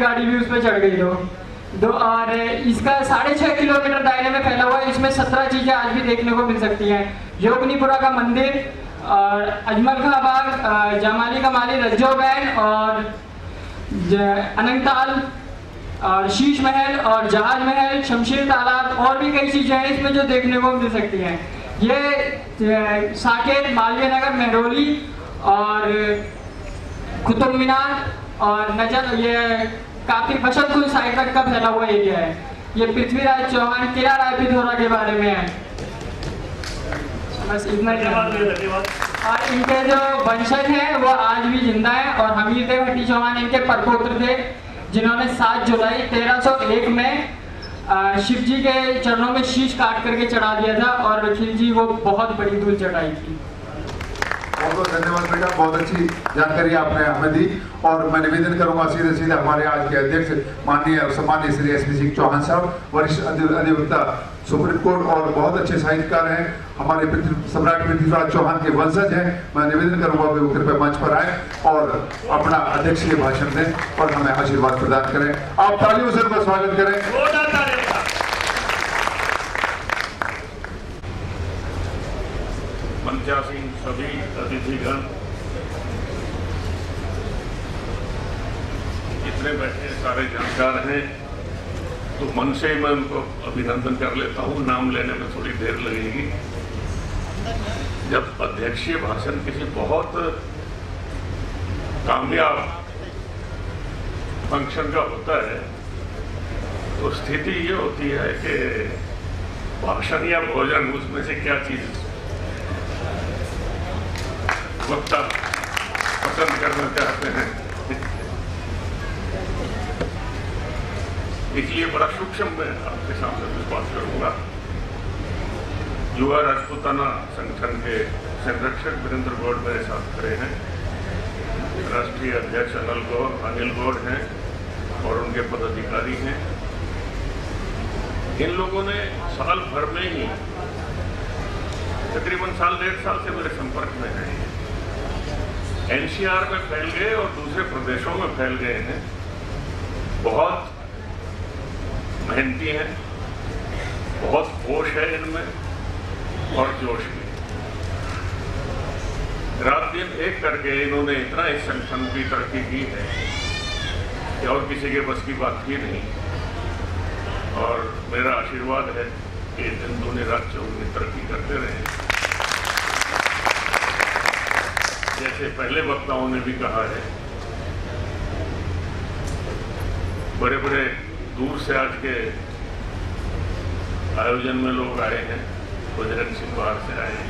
गाड़ी भी उस पर चढ़ गई दो और इसका 6.5 किलोमीटर दायरे में फैला हुआ है। इसमें 17 चीज़ें आज भी देखने को मिल सकती हैं। योगनीपुरा का मंदिर और अजमल खां बाग, जमाली का माली रज्जो बैंड और अनंगताल और शीश महल और जहाज महल, शमशीर तालाब और भी कई चीज़ें हैं इसमें जो देखने को मिल सकती हैं। ये साकेत, मालवीय नगर, मेहरौली और कुतुब मीनार और नजर, ये काफ़ी बसंतकुंज साइड तक का फैला हुआ एरिया है। ये पृथ्वीराज चौहान किला राय पिथौरा के बारे में है। बस इतना ही। और इनके जो वंशज हैं वो आज भी जिंदा हैं और हमीर देव हट्टी चौहान इनके परपौत्र थे, जिन्होंने 7 जुलाई 1301 में शिव जी के चरणों में शीश काट करके चढ़ा दिया था और खिलजी वो बहुत बड़ी धूल चढ़ाई थी। बहुत बहुत धन्यवाद बेटा, बहुत अच्छी जानकारी आपने हमें दी। और मैं निवेदन करूंगा सीधे सीधे हमारे आज के अध्यक्ष माननीय सम्माननीय श्री एसपी सिंह चौहान साहब, वरिष्ठ अधिवक्ता सुप्रीम कोर्ट और बहुत अच्छे साहित्यकार हैं, हमारे सम्राट पृथ्वीराज चौहान के वंशज हैं। मैं निवेदन करूंगा कि वो कृपया मंच पर आए और अपना अध्यक्षीय भाषण दें और हमें आशीर्वाद प्रदान करें। आप तालियों से उनका स्वागत करें। मंचासीन सभी अतिथिगण, जितने बैठे सारे जानकार हैं, तो मन से मैं उनको अभिनंदन कर लेता हूँ। नाम लेने में थोड़ी देर लगेगी। जब अध्यक्षीय भाषण किसी बहुत कामयाब फंक्शन का होता है तो स्थिति ये होती है कि भाषण या भोजन, उसमें से क्या चीज वक्ता पसंद करना चाहते हैं, इसलिए बड़ा सूक्ष्म मैं आपके सामने कुछ बात करूंगा। युवा राजपूताना संगठन के संरक्षक वीरेंद्र गौड़ मेरे साथ खड़े हैं, राष्ट्रीय अध्यक्ष अनिल गौड़ हैं और उनके पदाधिकारी हैं। इन लोगों ने साल भर में ही तकरीबन 1.5 साल से मेरे संपर्क में हैं। एनसीआर में फैल गए और दूसरे प्रदेशों में फैल गए हैं। बहुत मेहनती हैं, बहुत होश है इनमें और जोश भी। रात दिन एक करके इन्होंने इतना इस संगठन की तरक्की की है कि और किसी के बस की बात ही नहीं। और मेरा आशीर्वाद है कि दिन दूनी रात चौगुनी तरक्की करते रहे। जैसे पहले वक्ताओं ने भी कहा है, बड़े बड़े दूर से आज के आयोजन में लोग आए हैं। बजरंग सिंह बाहर से आए हैं,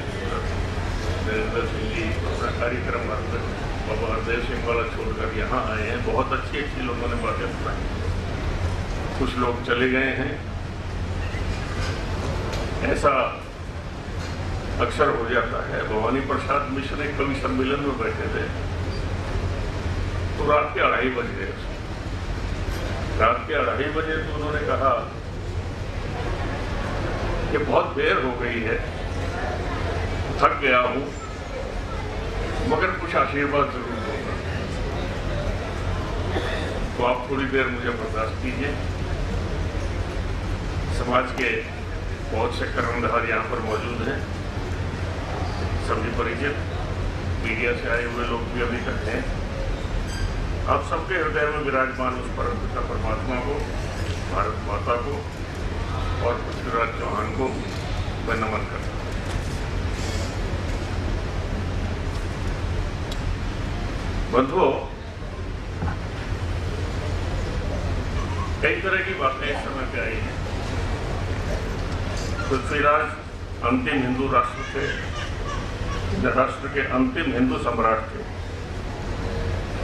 नरेंद्र सिंह जी अपना कार्यक्रम बाबा हरदेव सिंह वाला छोड़कर यहाँ आए हैं। बहुत अच्छी अच्छी लोगों ने बातें सुनाई। कुछ लोग चले गए हैं। ऐसा अक्सर हो जाता है। भवानी प्रसाद मिश्र एक कवि सम्मेलन में बैठे थे तो रात के 2:30 बज गए। रात के 2:30 बजे तो उन्होंने कहा कि बहुत देर हो गई है, थक गया हूं, मगर कुछ आशीर्वाद जरूर दूंगा, तो आप थोड़ी देर मुझे बर्दाश्त कीजिए। समाज के बहुत से कर्णधार यहाँ पर मौजूद हैं, सभी परिचित, मीडिया से आए हुए लोग भी अभी तक हैं। आप सबके हृदय में विराजमान उस परमात्मा को, भारत माता को और पृथ्वीराज चौहान को मैं नमन करता हूँ। बंधुओं, कई तरह की बातें इस समय पे आई हैं। पृथ्वीराज अंतिम हिंदू राष्ट्र थे, राष्ट्र के अंतिम हिंदू सम्राट थे,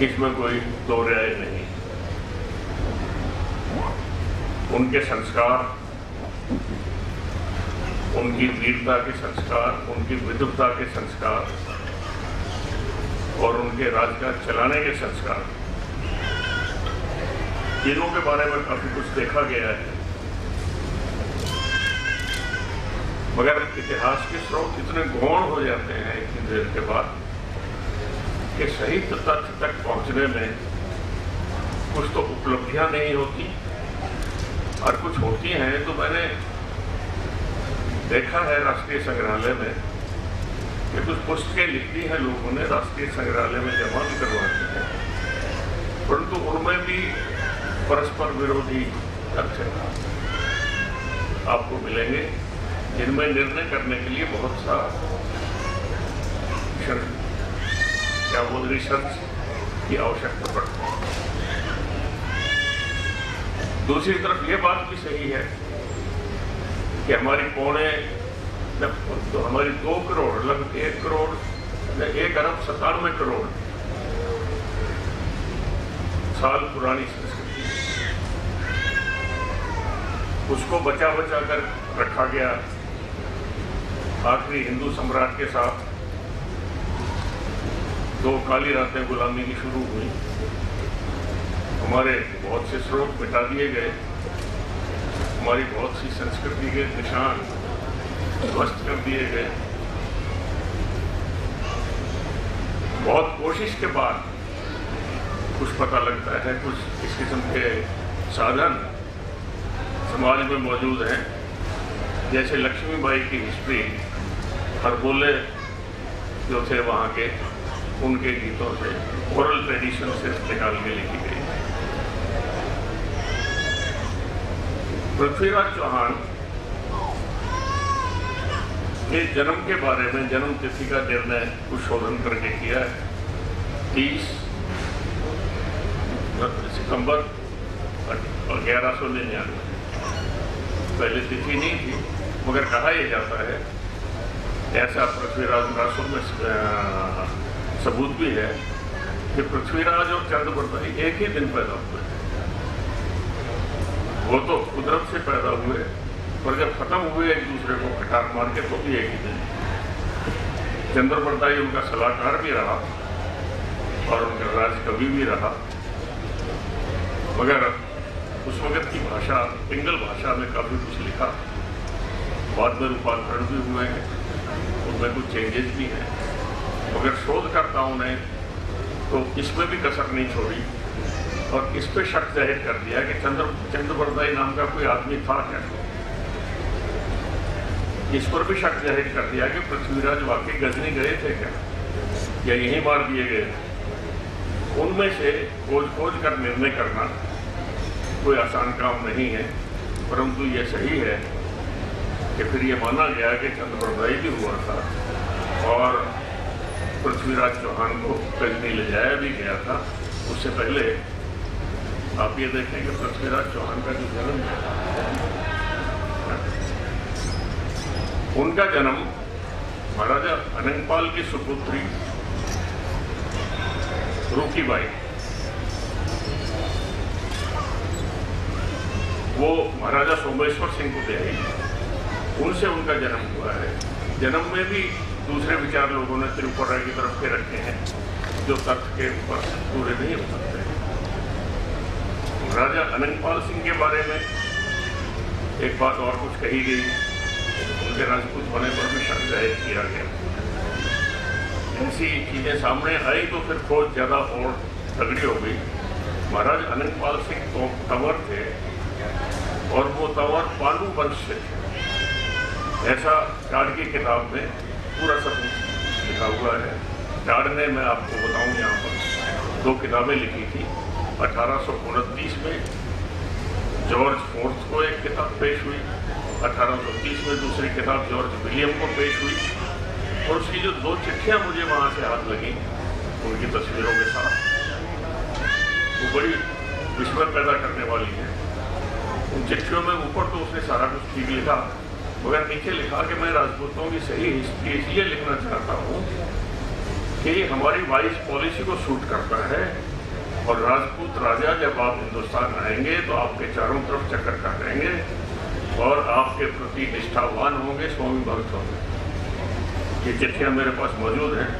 इसमें कोई दो राय नहीं। उनके संस्कार, उनकी वीरता के संस्कार, उनकी विद्वता के संस्कार और उनके राजकाज चलाने के संस्कार, तीनों के बारे में काफी कुछ देखा गया है। मगर इतिहास के स्रोत इतने गौण हो जाते हैं इतनी देर के बाद कि सही तथ्य तक पहुंचने में कुछ तो उपलब्धियां नहीं होती और कुछ होती हैं तो मैंने देखा है राष्ट्रीय संग्रहालय में कि कुछ पुस्तकें लिख दी हैं लोगों ने, राष्ट्रीय संग्रहालय में जमा भी करवाती हैं, परंतु उनमें भी परस्पर विरोधी तथ्य आपको मिलेंगे जिनमें निर्णय करने के लिए बहुत सा रिसर्च की आवश्यकता पड़ती है। दूसरी तरफ ये बात भी सही है कि हमारी तो हमारी 2 करोड़ लगभग 1 करोड़ 1 अरब 97 करोड़ साल पुरानी संस्कृति, उसको बचा कर रखा गया। आखिरी हिंदू सम्राट के साथ 2 काली रातें गुलामी की शुरू हुई, हमारे बहुत से स्रोत मिटा दिए गए, हमारी बहुत सी संस्कृति के निशान ध्वस्त कर दिए गए। बहुत कोशिश के बाद कुछ पता लगता है, कुछ इस किस्म के साधन समाज में मौजूद हैं, जैसे लक्ष्मीबाई की हिस्ट्री हर बोले जो थे वहाँ के, उनके गीतों से, ओरल ट्रेडिशन से निकाल के लिखी गई। पृथ्वीराज चौहान के जन्म के बारे में जन्म तिथि का निर्णय कुछ शोधन करके किया है। 30 सितंबर 1199, पहले तिथि नहीं थी, मगर कहा यह जाता है, ऐसा पृथ्वीराज रासुर में सबूत भी है कि पृथ्वीराज और चंद्रप्रभाई एक ही दिन पैदा हुए। वो तो कुदरत से पैदा हुए, पर जब खत्म हुए एक दूसरे को कटार मार के, तो भी एक ही दिन। चंद्रप्रभाई उनका सलाहकार भी रहा और उनका राजकवि भी रहा, मगर उस वक्त की भाषा पिंगल भाषा में काफी कुछ लिखा, बाद में रूपांतरण भी हुए हैं, उनमें कुछ चेंजेस भी हैं, मगर शोधकर्ताओं ने तो इसमें भी कसर नहीं छोड़ी और इस पे शक जाहिर कर दिया कि चंद्रप्रभाई नाम का कोई आदमी था क्या। इस पर भी शक जाहिर कर दिया कि पृथ्वीराज वाकई गजनी गए थे क्या, या यहीं मार दिए गए। उनमें से खोज कर निर्णय करना कोई आसान काम नहीं है, परंतु ये सही है कि फिर ये माना गया कि चंद्रप्रभाई भी हुआ था और पृथ्वीराज चौहान को गजनी ले जाया भी गया था। उससे पहले आप ये देखें कि पृथ्वीराज चौहान का जो जन्म है, उनका जन्म महाराजा अनंगपाल की सुपुत्री रुकीबाई, वो महाराजा सोमेश्वर सिंह को ब्याही, उनसे उनका जन्म हुआ है। जन्म में भी दूसरे विचार लोगों ने त्रिपुरा की तरफ के रखे हैं, जो तथ्य के ऊपर पूरे नहीं हो सकते। राजा अनंगपाल सिंह के बारे में एक बात और कुछ कही गई, उनके राजपूत होने पर भी शक जाहिर किया गया। ऐसी चीजें सामने आई तो फिर खोज ज्यादा और तगड़ी हो गई। महाराज अनंगपाल सिंह तो तंवर थे और वो तंवर पालू वंश से थे, ऐसा टाड़ की किताब में पूरा सबूत लिखा हुआ है। टाड़ ने, मैं आपको बताऊं, यहाँ पर 2 किताबें लिखी थी। 1829 में जॉर्ज फोर्थ को एक किताब पेश हुई, 1830 में दूसरी किताब जॉर्ज विलियम को पेश हुई, और उसकी जो 2 चिट्ठियां मुझे वहां से हाथ लगी उनकी तस्वीरों के साथ, वो बड़ी विस्मय पैदा करने वाली है। उन चिट्ठियों में ऊपर तो उसने सारा कुछ ठीक लिखा, मगर नीचे लिखा कि मैं राजपूतों की सही हिस्ट्री इसलिए लिखना चाहता हूँ कि हमारी वाइस पॉलिसी को सूट करता है, और राजपूत राजा जब आप हिंदुस्तान आएंगे तो आपके चारों तरफ चक्कर काटेंगे और आपके प्रति निष्ठावान होंगे, स्वामी भक्त होंगे। ये चिट्ठियां मेरे पास मौजूद हैं,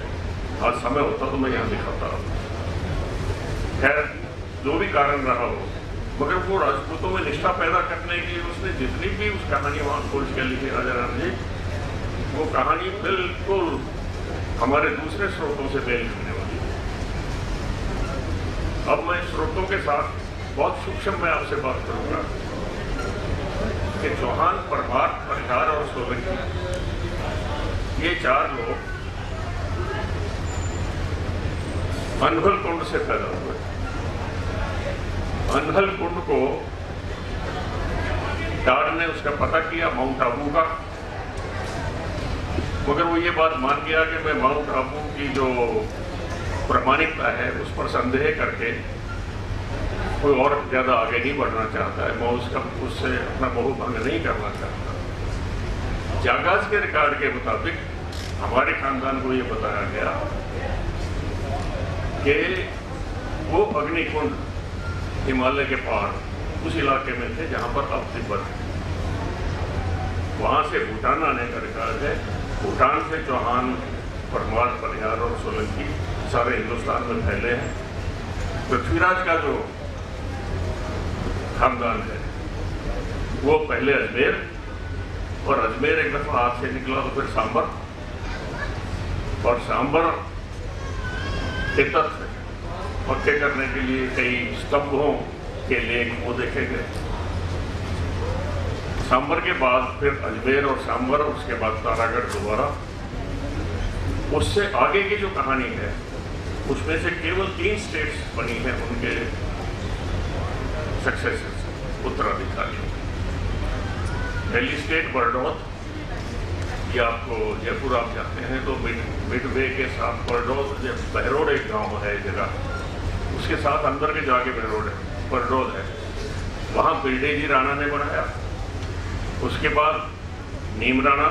आज समय होता तो मैं यहाँ दिखाता हूँ। खैर, जो भी कारण रहा हो, मगर वो राजपूतों में निष्ठा पैदा करने के लिए उसने जितनी भी उस कहानी वहाँ खोज के लिखी राजा राम जी, वो कहानी बिल्कुल हमारे दूसरे स्रोतों से मेल खाने वाली है। अब मैं स्रोतों के साथ बहुत सूक्ष्म मैं आपसे बात करूंगा कि चौहान, परमार, परिहार और सोलंकी, ये 4 लोग अनहल कुंड से पैदा हुए। अनहल कुंड को टाड ने उसका पता किया माउंट आबू का, मगर वो ये बात मान गया कि मैं माउंट आबू की जो प्रामाणिकता है उस पर संदेह करके कोई और ज़्यादा आगे नहीं बढ़ना चाहता है, मैं उससे अपना मोह भंग नहीं करना चाहता। जागाज के रिकॉर्ड के मुताबिक हमारे खानदान को ये बताया गया कि वो अग्निकुंड हिमालय के पार उस इलाके में थे जहाँ पर अब तिब्बत है। वहाँ से भूटान आने का रिकॉर्ड है। भूटान से चौहान, परमार, परिहार और सोलंकी सारे हिंदुस्तान में फैले हैं। पृथ्वीराज का जो खानदान है वो पहले अजमेर, और अजमेर एक दफा हाथ से निकला तो फिर सांबर, और सांबर के तत्व पक्के करने के लिए कई स्तंभों के लेख वो देखे गए। सांबर के बाद फिर अजमेर और सांबर, उसके बाद तारागढ़ दोबारा। उससे आगे की जो कहानी है उसमें से केवल 3 स्टेट्स बनी हैं उनके सक्सेसर्स, उत्तराधिकारियों। दिल्ली स्टेट बरडौत, ये आपको जयपुर आप जाते हैं तो मिडवे के साथ बरडौत, बहरोड एक गांव है जगह, उसके साथ अंदर के जाके बरडौत है, वहाँ बिल्डेजी राणा ने बनाया। उसके बाद नीम राणा,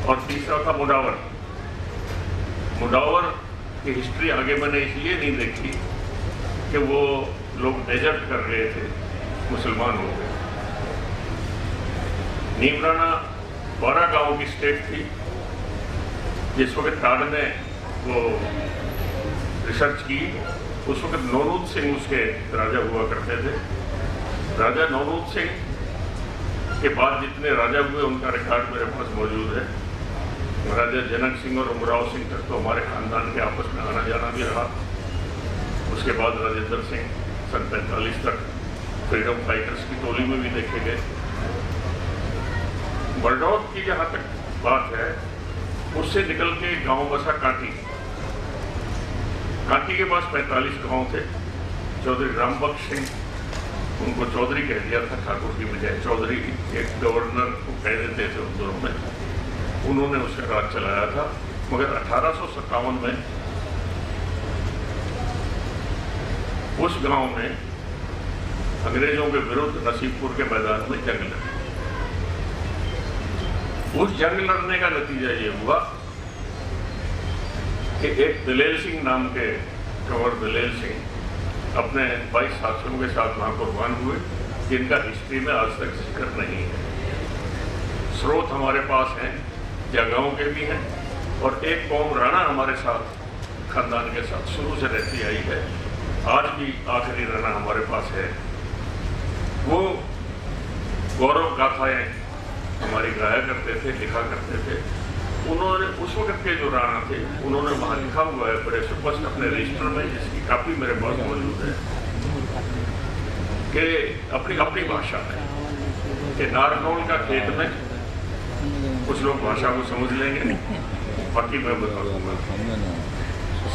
और तीसरा था मुडावर। मुडावर की हिस्ट्री आगे मैंने इसलिए नहीं देखी कि वो लोग डेजर्ट कर रहे थे, मुसलमान हो गए। नीम राणा 12 गांव की स्टेट थी। जिस वक्त टाड ने वो रिसर्च की उस वक्त नौरूद सिंह उसके राजा हुआ करते थे। राजा नौरूद सिंह के बाद जितने राजा हुए उनका रिकॉर्ड मेरे पास मौजूद है। राजा जनक सिंह और उमराव सिंह तक तो हमारे खानदान के आपस में आना जाना भी रहा। उसके बाद राजेंद्र सिंह सन 45 तक फ्रीडम फाइटर्स की टोली में भी देखे गए। बरडौत की जहाँ तक बात है, उससे निकल के गांव बसा कांटी। कांटी के पास 45 गांव थे। चौधरी रामबख्श सिंह, उनको चौधरी कह दिया था ठाकुर की बजाय, चौधरी एक गवर्नर को कह देते थे उन दोनों में, उन्होंने उसका राज चलाया था। मगर 1857 में उस गांव में अंग्रेजों के विरुद्ध नसीबपुर के मैदान में जंग लड़ी। उस जंग लड़ने का नतीजा ये हुआ कि एक दलेल सिंह नाम के कंवर दलेल सिंह अपने 22 साथियों के साथ वहां कुर्बान हुए, जिनका हिस्ट्री में आज तक जिक्र नहीं है। स्रोत हमारे पास हैं, जगहों के भी हैं, और एक कौम राणा हमारे साथ खानदान के साथ शुरू से रहती आई है, आज भी आखिरी राणा हमारे पास है। वो गौरव गाथाएं हमारी गाया करते थे, लिखा करते थे। उन्होंने उस वक्त के जो राणा थे उन्होंने वहाँ लिखा हुआ है बड़े सुस्पष्ट अपने रजिस्टर में, जिसकी कापी मेरे पास मौजूद है, कि अपनी अपनी भाषा में कि नारनौल का खेत में, कुछ लोग भाषा को समझ लेंगे, बाकी मैं बता दूंगा।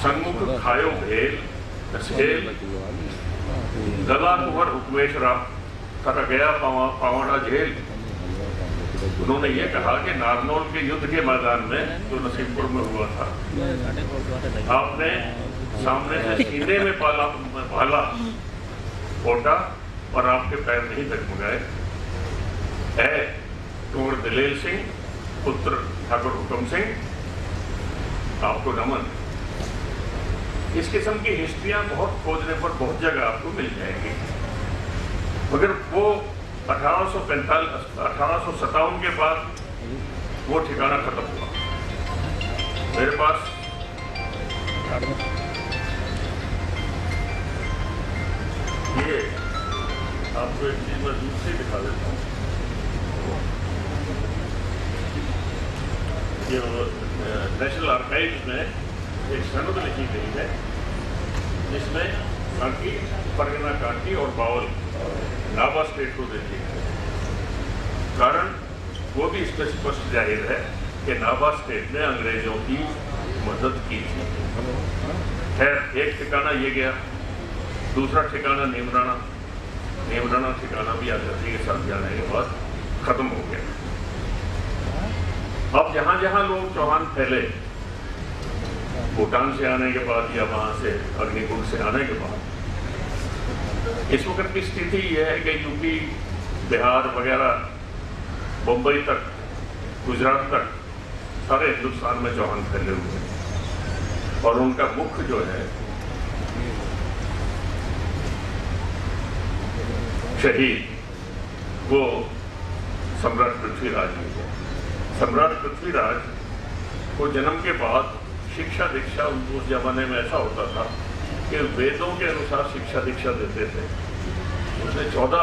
सन्मुख खायो भेल नसेल दला कुंवर हुक्मेश्वरा तथा गया पावड़ा झेल। उन्होंने ये कहा कि नारनौल के युद्ध के मैदान में जो नसीबपुर में हुआ था, आपने सामने से सीने में भाला फोटा और आपके पैर नहीं डगमगाए। है कुंवर दलेल सिंह पुत्र ठाकुर हुक्म सिंह, आपको नमन। इस किस्म की हिस्ट्रियां बहुत खोजने पर बहुत जगह आपको मिल जाएंगी, मगर वो 1857 के बाद वो ठिकाना खत्म हुआ। मेरे पास ये आपको एक चीज मैं दूर से दिखा देता हूँ। ये नेशनल आर्काइव्स में एक सनद लिखी गई है जिसमें कांटी, परगना कांटी और बावल नाभा स्टेट को देती है। कारण वो भी इसमें स्पष्ट जाहिर है कि नाभा स्टेट ने अंग्रेजों की मदद की थी। खैर, एक ठिकाना ये गया, दूसरा ठिकाना नीमराना ठिकाना भी आज़ादी के साथ जाने के बाद खत्म हो गया। अब जहां जहां लोग चौहान फैले, भूटान से आने के बाद या वहां से अग्निकुंड से आने के बाद, इस वक्त की स्थिति यह है कि यूपी, बिहार वगैरह, मुंबई तक, गुजरात तक, सारे हिंदुस्तान में चौहान फैले हुए हैं। और उनका मुख्य जो है शहीद, वो सम्राट पृथ्वीराज जी है। सम्राट पृथ्वीराज को जन्म के बाद शिक्षा दीक्षा उस जमाने में ऐसा होता था कि वेदों के अनुसार शिक्षा दीक्षा देते थे। उसने 14